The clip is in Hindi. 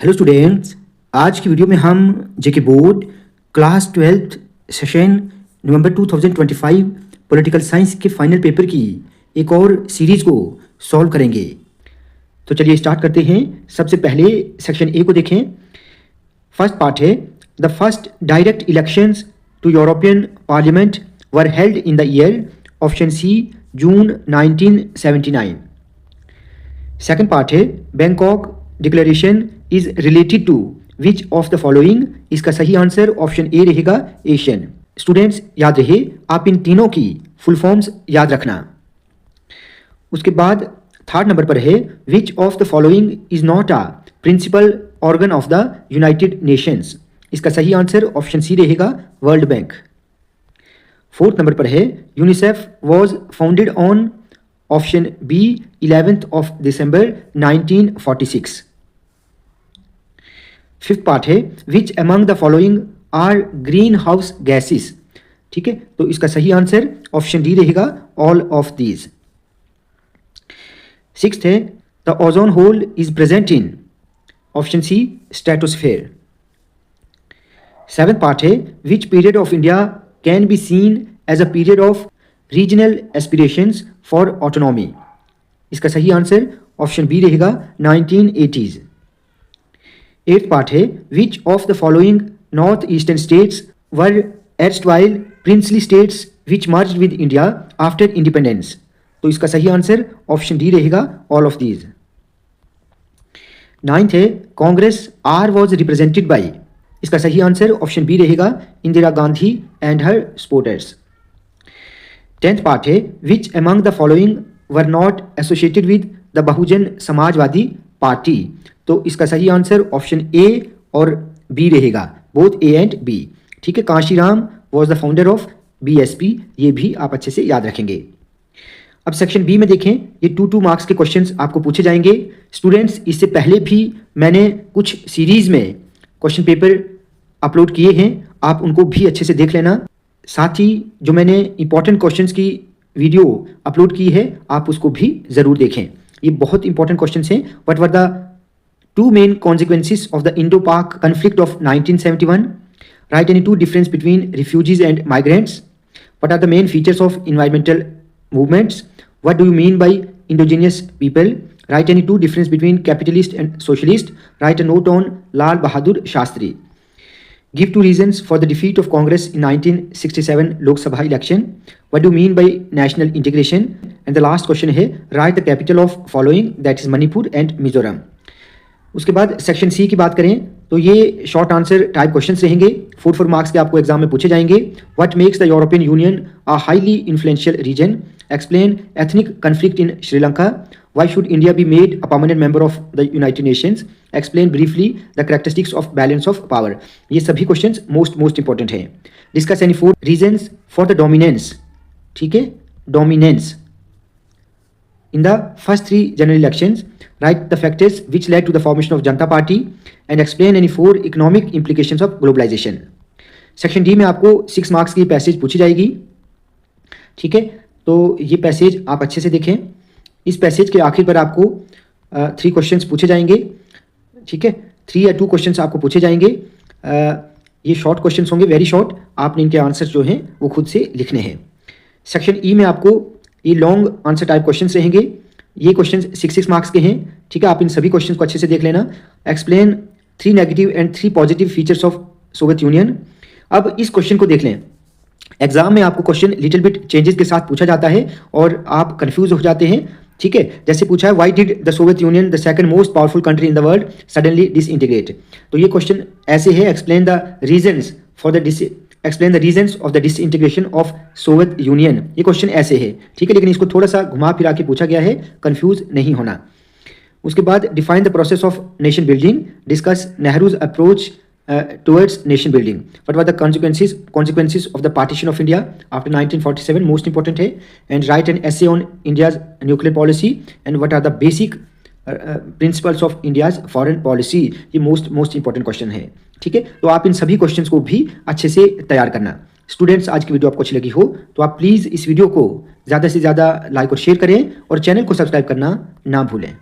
हेलो स्टूडेंट्स, आज की वीडियो में हम जेके बोर्ड क्लास 12th सेशन नवंबर 2025 पॉलिटिकल साइंस के फाइनल पेपर की एक और सीरीज को सॉल्व करेंगे। तो चलिए स्टार्ट करते हैं। सबसे पहले सेक्शन ए को देखें। फर्स्ट पार्ट है the first direct elections to European parliament were held in the year, option C June 1979। Second part है Bangkok declaration is related to which of the following. इसका सही आंसर ऑप्शन ए रहेगा एशियन। स्टूडेंट्स याद रहे, आप इन तीनों की फुल फॉर्म्स याद रखना। उसके बाद थर्ड नंबर पर है which of the following is not a principal organ of the United Nations. इसका सही आंसर ऑप्शन सी रहेगा वर्ल्ड बैंक। फोर्थ नंबर पर है UNICEF was founded on, option B 11th of December 1946। Fifth part है which among the following are green house gases. ठीक है, तो इसका सही आंसर ऑप्शन डी रहेगा ऑल ऑफ दीज। सिक्स्थ है the ozone hole is present in, option C stratosphere. Seventh part है which period of India can be seen as a period of regional aspirations for autonomy. इसका सही आंसर ऑप्शन बी रहेगा 1980s। एट्थ पार्ट है which of the following north eastern states were erstwhile princely states which merged with India after independence. तो इसका सही आंसर ऑप्शन डी रहेगा ऑल ऑफ दीज। नाइन्थ है Congress R was represented by. इसका सही आंसर ऑप्शन बी रहेगा Indira Gandhi and her supporters. Tenth part है which among the following were not associated with the Bahujan Samajwadi Party. तो इसका सही आंसर ऑप्शन ए और बी रहेगा, बोथ ए एंड बी। ठीक है, Kanshiram was the founder of BSP, ये भी आप अच्छे से याद रखेंगे। अब सेक्शन बी में देखें, ये 2 मार्क्स के क्वेश्चंस आपको पूछे जाएंगे। स्टूडेंट्स, इससे पहले भी मैंने कुछ सीरीज में क्वेश्चन पेपर अपलोड किए हैं, आप उनको भी अच्छे से देख लेना। साथ ही जो मैंने इंपॉर्टेंट क्वेश्चंस की वीडियो अपलोड की है, आप उसको भी ज़रूर देखें। ये बहुत इंपॉर्टेंट क्वेश्चंस हैं। What were the 2 main consequences of the Indo Pak conflict of 1971? Right any 2 difference between refugees and migrants? What are the main features of environmental movements? What do you mean by indigenous people? Right any 2 difference between capitalist and socialist? Right a note on Lal Bahadur Shastri. Give 2 reasons for the defeat of Congress in 1967 Lok Sabha election. What do you mean by national integration? And the last question है write the capital of following, that is Manipur and Mizoram. उसके बाद सेक्शन सी की बात करें तो ये शॉर्ट आंसर टाइप क्वेश्चंस रहेंगे। 4 मार्क्स के आपको एग्जाम में पूछे जाएंगे। What makes the European Union a highly influential region? Explain ethnic conflict in Sri Lanka. Why should India be made a permanent member of the United Nations? Explain briefly the characteristics of balance of power. ये सभी क्वेश्चंस मोस्ट इंपॉर्टेंट हैं। Discuss any 4 reasons for the dominance. ठीक है, dominance in the first 3 general elections. Write the factors which led to the formation of Janata Party and explain any 4 economic implications of globalization. Section D में आपको 6 मार्क्स की पैसेज पूछी जाएगी। ठीक है, तो ये पैसेज आप अच्छे से देखें। इस पैसेज के आखिर पर आपको 3 क्वेश्चंस पूछे जाएंगे। ठीक है, 3 या 2 क्वेश्चंस आपको पूछे जाएंगे। ये शॉर्ट क्वेश्चंस होंगे, वेरी शॉर्ट। आपने इनके आंसर्स जो हैं वो खुद से लिखने हैं। सेक्शन ई में आपको ये लॉन्ग आंसर टाइप क्वेश्चंस रहेंगे। ये क्वेश्चंस 6 मार्क्स के हैं। ठीक है, आप इन सभी क्वेश्चंस को अच्छे से देख लेना। Explain 3 negative and 3 positive features of Soviet union. अब इस क्वेश्चन को देख लें। एग्जाम में आपको क्वेश्चन लिटिल बिट चेंजेस के साथ पूछा जाता है और आप कंफ्यूज हो जाते हैं। ठीक है, जैसे पूछा है why did the Soviet union the second most powerful country in the world suddenly disintegrate. तो ये क्वेश्चन ऐसे है, explain the reasons of the disintegration of Soviet union. ये क्वेश्चन ऐसे है। ठीक है, लेकिन इसको थोड़ा सा घुमा फिरा के पूछा गया है, कंफ्यूज नहीं होना। उसके बाद define the process of nation building. Discuss Nehru's approach towards nation building. What were the consequences of the partition of India after 1947? Most important है. And write an essay on India's nuclear policy and what are the basic principles of India's foreign policy. ये most important question है। ठीक है, तो आप इन सभी क्वेश्चंस को भी अच्छे से तैयार करना। स्टूडेंट्स, आज की वीडियो आपको अच्छी लगी हो तो आप प्लीज़ इस वीडियो को ज़्यादा से ज़्यादा लाइक और शेयर करें और चैनल को सब्सक्राइब करना ना भूलें।